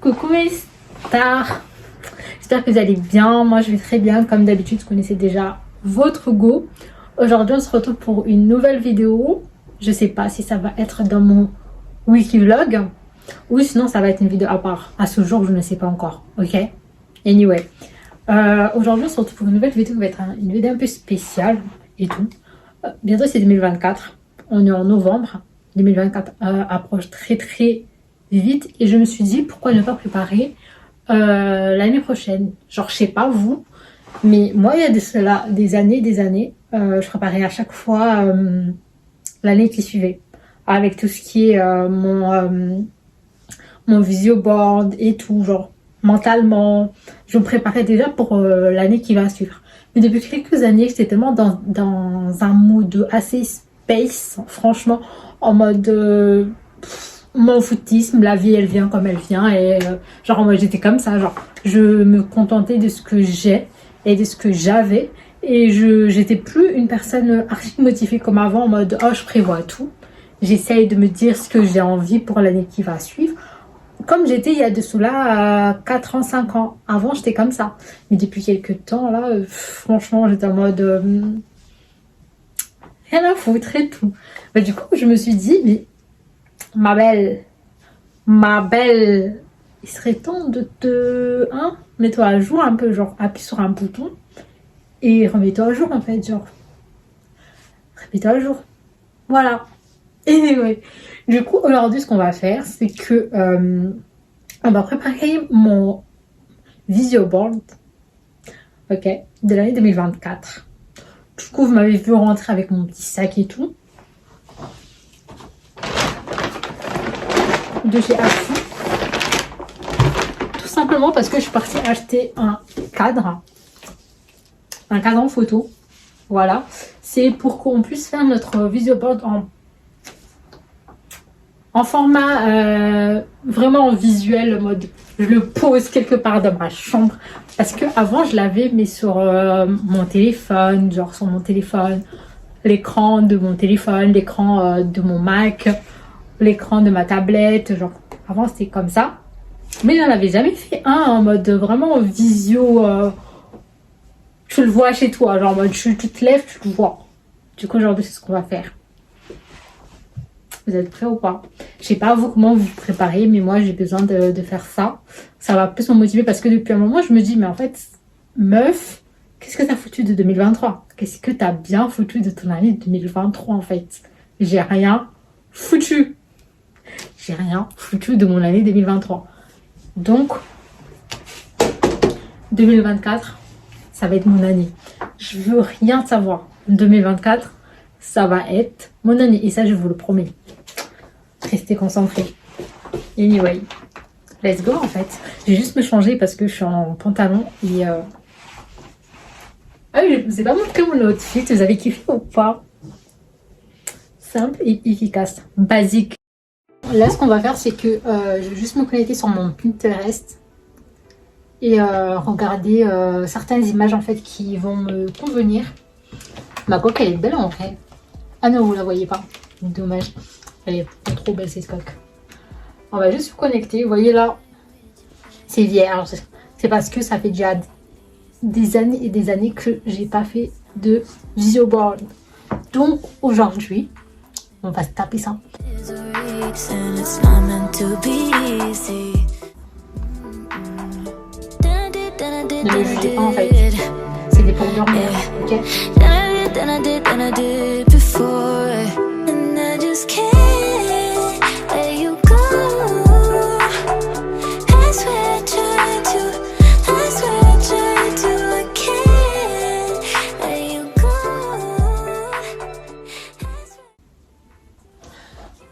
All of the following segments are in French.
Coucou mes stars, j'espère que vous allez bien. Moi je vais très bien, comme d'habitude. Vous connaissez déjà votre go. Aujourd'hui on se retrouve pour une nouvelle vidéo. Je sais pas si ça va être dans mon wiki vlog ou sinon ça va être une vidéo à part. À ce jour je ne sais pas encore, ok. Anyway, aujourd'hui on se retrouve pour une nouvelle vidéo qui va être une vidéo un peu spéciale et tout. Bientôt c'est 2024, on est en novembre. 2024 approche très vite et je me suis dit pourquoi ne pas préparer l'année prochaine. Genre je sais pas vous, mais moi il y a de cela des années je préparais à chaque fois l'année qui suivait avec tout ce qui est mon visio board et tout, genre mentalement je me préparais déjà pour l'année qui va suivre. Mais depuis quelques années j'étais tellement dans un mood assez space, franchement, en mode mon footisme, la vie elle vient comme elle vient et genre moi j'étais comme ça, genre je me contentais de ce que j'ai et de ce que j'avais et j'étais plus une personne archi motivée comme avant en mode oh je prévois tout, j'essaye de me dire ce que j'ai envie pour l'année qui va suivre comme j'étais il y a de cela 4 ans 5 ans. Avant j'étais comme ça, mais depuis quelques temps là franchement j'étais en mode rien à foutre et tout. Bah, du coup je me suis dit mais ma belle, il serait temps de te mets-toi à jour un peu, genre appuie sur un bouton et remets-toi à jour en fait, genre remets-toi à jour, voilà. Et anyway, du coup aujourd'hui ce qu'on va faire c'est que on va préparer mon visio board, ok, de l'année 2024. Du coup vous m'avez vu rentrer avec mon petit sac et tout de chez Action, tout simplement parce que je suis partie acheter un cadre en photo, voilà, c'est pour qu'on puisse faire notre visio board en format vraiment en visuel, mode je le pose quelque part dans ma chambre, parce que avant je l'avais mais sur mon téléphone, genre sur mon téléphone, l'écran de mon téléphone, l'écran de mon Mac, l'écran de ma tablette, genre avant c'était comme ça, mais j'en avais jamais fait un en mode vraiment visio, tu le vois chez toi, genre en mode tu te lèves, tu le vois. Du coup aujourd'hui c'est ce qu'on va faire. Vous êtes prêts ou pas? Je sais pas vous comment vous vous préparez, mais moi j'ai besoin de faire ça. Ça va plus me motiver parce que depuis un moment je me dis mais en fait meuf, qu'est-ce que t'as foutu de 2023? Qu'est-ce que t'as bien foutu de ton année 2023 en fait? J'ai rien foutu. J'ai rien foutu de mon année 2023. Donc 2024 ça va être mon année. Je veux rien savoir. 2024 ça va être mon année et ça je vous le promets. Restez concentrés. Anyway, let's go en fait. Je vais juste me changer parce que je suis en pantalon et ah oui, je vous ai pas montré mon outfit. Vous avez kiffé ou pas? Simple et efficace, basique. Là ce qu'on va faire c'est que je vais juste me connecter sur mon Pinterest et regarder certaines images en fait qui vont me convenir. Ma coque elle est belle en vrai. Ah non vous la voyez pas, dommage. Elle est trop belle cette coque. On va juste se connecter. Vous voyez là, c'est vierge. C'est parce que ça fait déjà des années et des années que j'ai pas fait de visio board. Donc aujourd'hui, on va se taper ça. Ne me jugez pas en fait. C'est des pour dormir, ok?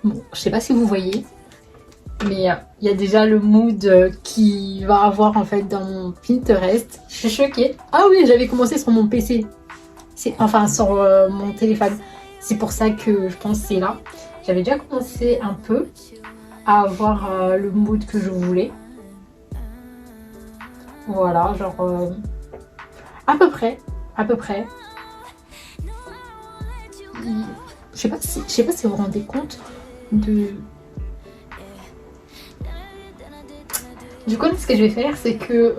Bon, je sais pas si vous voyez, mais il y a déjà le mood qui va avoir en fait dans mon Pinterest. Je suis choquée. Ah oui, j'avais commencé sur mon PC. Enfin, sur mon téléphone. C'est pour ça que je pense que c'est là. J'avais déjà commencé un peu à avoir le mood que je voulais. Voilà, genre à peu près. Je sais pas si vous vous rendez compte de... Du coup, ce que je vais faire, c'est que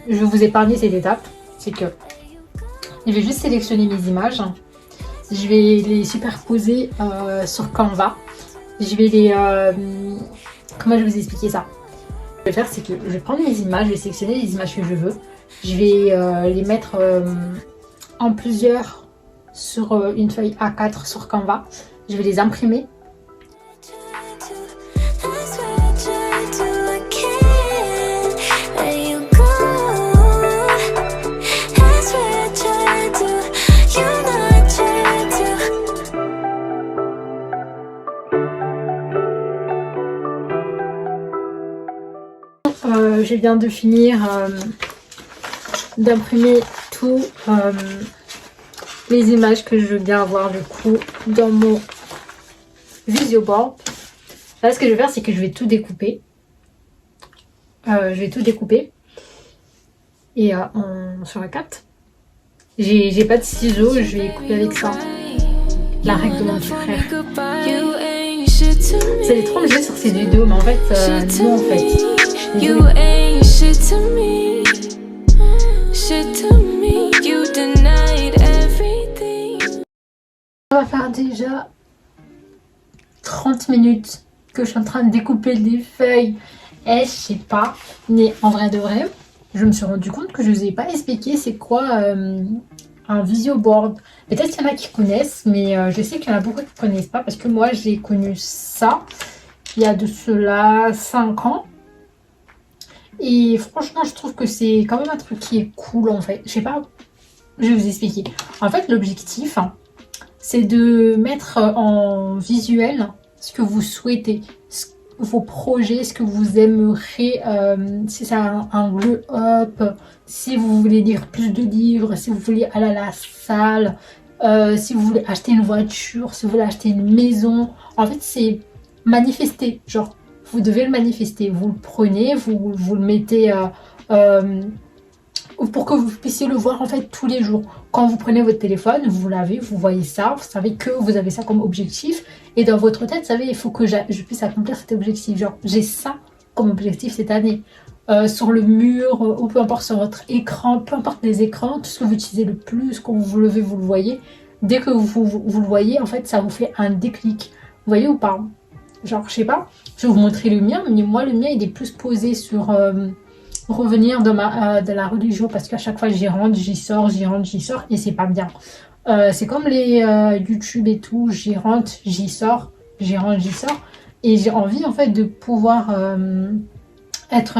je vais vous épargner cette étape. C'est que je vais juste sélectionner mes images. Je vais les superposer sur Canva. Je vais les... comment je vais vous expliquer ça? Ce que je vais faire, c'est que je vais prendre mes images, je vais sélectionner les images que je veux. Je vais les mettre en plusieurs sur une feuille A4 sur Canva. Je vais les imprimer. Je viens de finir d'imprimer tout les images que je veux bien avoir du coup dans mon Visio board. Là, ce que je vais faire, c'est que je vais tout découper. Et sur la 4. J'ai pas de ciseaux, je vais couper avec ça. La règle de mon petit frère. Ça allait trop me jouer sur ces vidéos, mais en fait, non en fait. Ça va faire déjà 30 minutes que je suis en train de découper des feuilles. Et je sais pas, mais en vrai de vrai, je me suis rendu compte que je vous ai pas expliqué c'est quoi un visio board. Peut-être qu'il y en a qui connaissent, mais je sais qu'il y en a beaucoup qui connaissent pas parce que moi j'ai connu ça il y a de cela 5 ans. Et franchement, je trouve que c'est quand même un truc qui est cool en fait. Je sais pas, je vais vous expliquer. En fait, l'objectif, c'est de mettre en visuel ce que vous souhaitez, vos projets, ce que vous aimeriez, si c'est un glow up, si vous voulez lire plus de livres, si vous voulez aller à la salle, si vous voulez acheter une voiture, si vous voulez acheter une maison. En fait, c'est manifester, genre vous devez le manifester, vous le prenez, vous le mettez pour que vous puissiez le voir en fait tous les jours. Quand vous prenez votre téléphone, vous l'avez, vous voyez ça, vous savez que vous avez ça comme objectif et dans votre tête, vous savez, il faut que je puisse accomplir cet objectif. Genre, j'ai ça comme objectif cette année. Sur le mur, ou peu importe sur votre écran, peu importe les écrans, tout ce que vous utilisez le plus, quand vous levez, vous le voyez. Dès que vous le voyez, en fait, ça vous fait un déclic. Vous voyez ou pas? Genre, je sais pas, je vais vous montrer le mien, mais moi, le mien, il est plus posé sur revenir de la religion, parce qu'à chaque fois, j'y rentre, j'y sors, j'y rentre, j'y sors, et c'est pas bien. C'est comme les YouTube et tout, j'y rentre, j'y sors, j'y rentre, j'y sors, et j'ai envie, en fait, de pouvoir être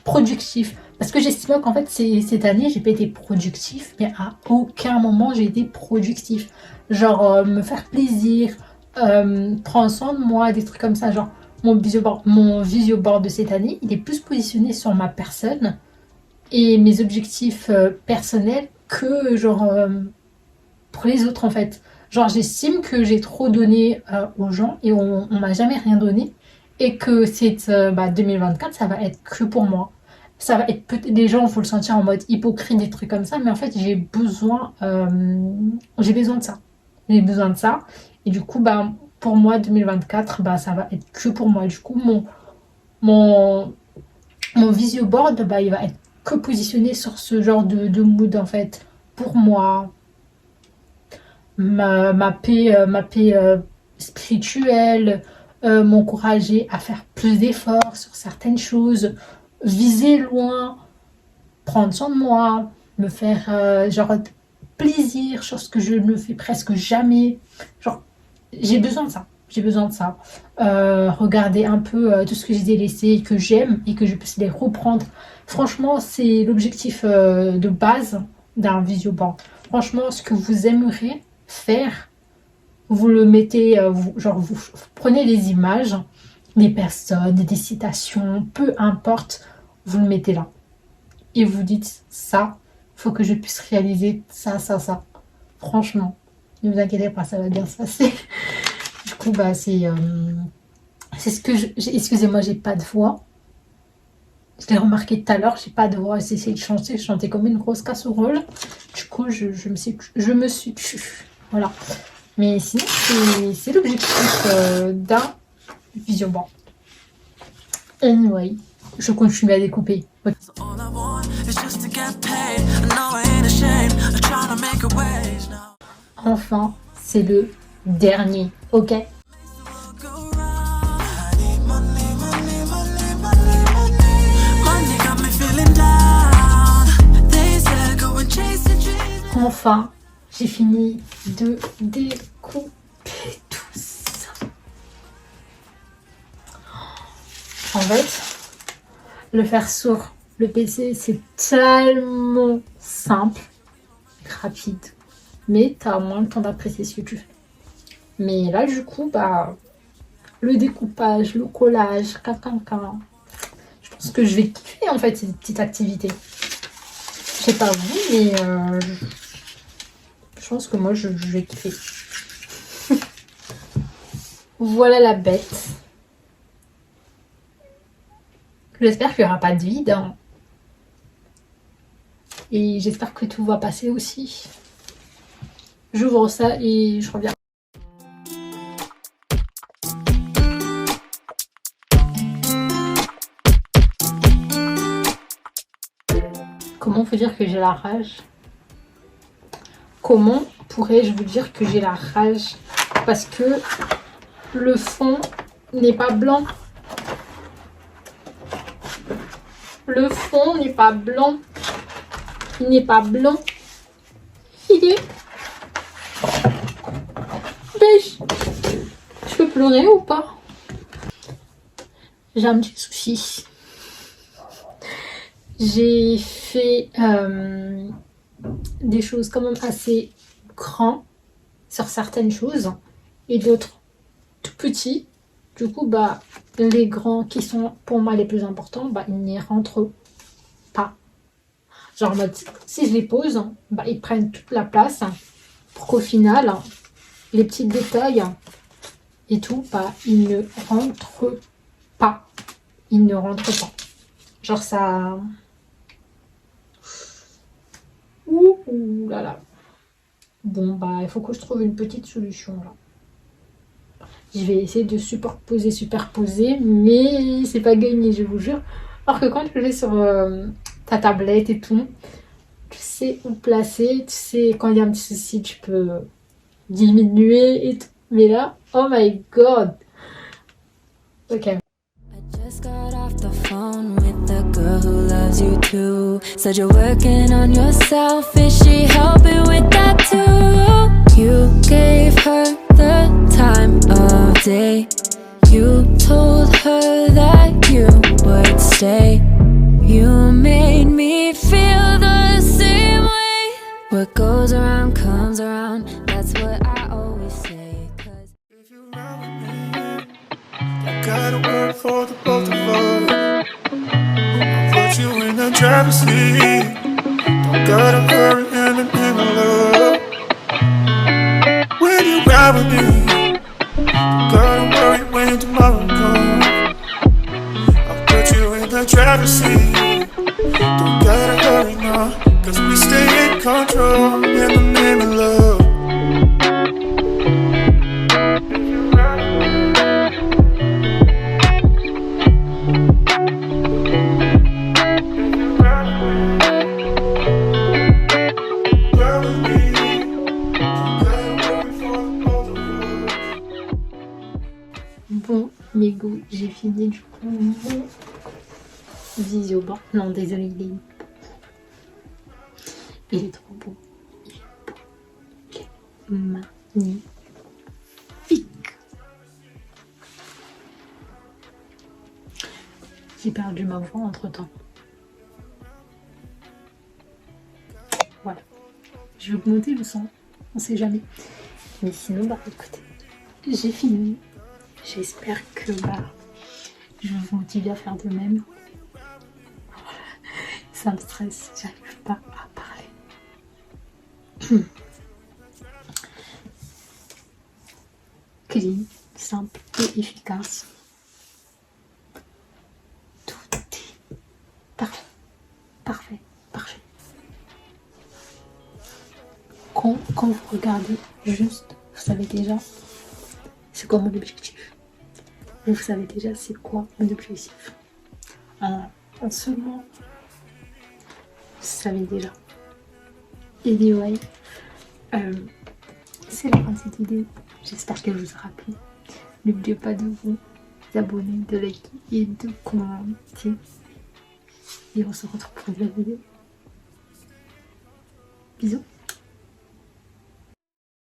productif. Parce que j'estime qu'en fait, cette année, j'ai pas été productif, mais à aucun moment, j'ai été productif. Genre, me faire plaisir, prendre soin de moi, des trucs comme ça. Genre, mon visio board de cette année, il est plus positionné sur ma personne et mes objectifs personnels que genre pour les autres en fait. Genre, j'estime que j'ai trop donné aux gens et on m'a jamais rien donné. Et que cette 2024, ça va être que pour moi. Ça va être peut-être, les gens vont le sentir en mode hypocrite, des trucs comme ça, mais en fait j'ai besoin de ça. J'ai besoin de ça. Et du coup, pour moi, 2024, ça va être que pour moi. Du coup, mon visio board, il va être que positionné sur ce genre de mood en fait. Pour moi, ma paix spirituelle, m'encourager à faire plus d'efforts sur certaines choses, viser loin, prendre soin de moi, me faire genre plaisir, chose que je ne fais presque jamais. Genre, j'ai besoin de ça. J'ai besoin de ça. Regarder un peu tout ce que j'ai délaissé, que j'aime et que je puisse les reprendre. Franchement, c'est l'objectif de base d'un visioboard. Franchement, ce que vous aimeriez faire, vous le mettez, genre vous prenez des images, des personnes, des citations, peu importe, vous le mettez là. Et vous dites ça, faut que je puisse réaliser ça, ça, ça. Franchement, ne vous inquiétez pas, ça va bien se passer. Du coup, bah c'est ce que excusez-moi, j'ai pas de voix. Je l'ai remarqué tout à l'heure, j'ai pas de voix. J'ai essayé de chanter, je chantais comme une grosse casserole. Du coup, je me suis tue. Voilà. Mais sinon, c'est l'objectif d'un visioboard. Anyway, je continue à découper. Okay. Enfin, c'est le dernier, ok? Enfin, j'ai fini de découper tout ça. En fait, le faire sur le PC, c'est tellement simple, rapide, mais tu as moins le temps d'apprécier ce que tu fais. Mais là, du coup, bah, le découpage, le collage, je pense que je vais kiffer en fait cette petite activité. Je sais pas vous, mais je pense que moi je vais kiffer. Voilà la bête. J'espère qu'il n'y aura pas de vide. Hein. Et j'espère que tout va passer aussi. J'ouvre ça et je reviens. Comment on peut dire que j'ai la rage? Comment pourrais-je vous dire que j'ai la rage? Parce que le fond n'est pas blanc. Le fond n'est pas blanc. Il n'est pas blanc. Il est beige. Je peux pleurer ou pas? J'ai un petit souci. J'ai fait des choses quand même assez grands sur certaines choses et d'autres tout petits. Du coup, bah, les grands qui sont pour moi les plus importants, bah, ils n'y rentrent pas. Genre en mode, si je les pose, bah, ils prennent toute la place pour qu'au final, les petits détails et tout, bah, ils ne rentrent pas. Ils ne rentrent pas. Genre ça... Ouh là là. Bon, bah, il faut que je trouve une petite solution là. Je vais essayer de superposer, mais c'est pas gagné, je vous jure. Alors que quand tu es sur ta tablette et tout, tu sais où placer, tu sais quand il y a un petit souci, tu peux diminuer et tout. Mais là, oh my god. Ok. Girl who loves you too. Said you're working on yourself. Is she helping with that too? You gave her the time of day. You told her that you would stay. You made me feel the same way. What goes around comes around. That's what I always say. Cause if you run with me, I gotta work for the both of us. You in the driver's seat. Don't gotta hurry in the love. When you ride with me, don't gotta worry when tomorrow comes. I'll put you in the driver's seat. Don't gotta hurry now, cause we stay in control in the name of love. Bon, mes goûts, j'ai fini du coup mon visioboard. Non, désolé, Il est trop beau. Il est beau. Il est magnifique. J'ai perdu ma voix entre temps. Voilà. Je vais augmenter le son. On sait jamais. Mais sinon, bah écoutez, j'ai fini. J'espère que je vais vous motiver à faire de même. Ça me stresse, j'arrive pas à parler. Clean, simple et efficace. Tout est parfait, parfait, parfait. Quand vous regardez juste, vous savez déjà c'est quoi mon objectif. Vous savez déjà c'est quoi mon objectif. En seulement, vous savez déjà. Anyway, c'est la fin de cette vidéo. J'espère qu'elle vous aura plu. N'oubliez pas de vous abonner, de liker et de commenter. Et on se retrouve pour une nouvelle vidéo. Bisous.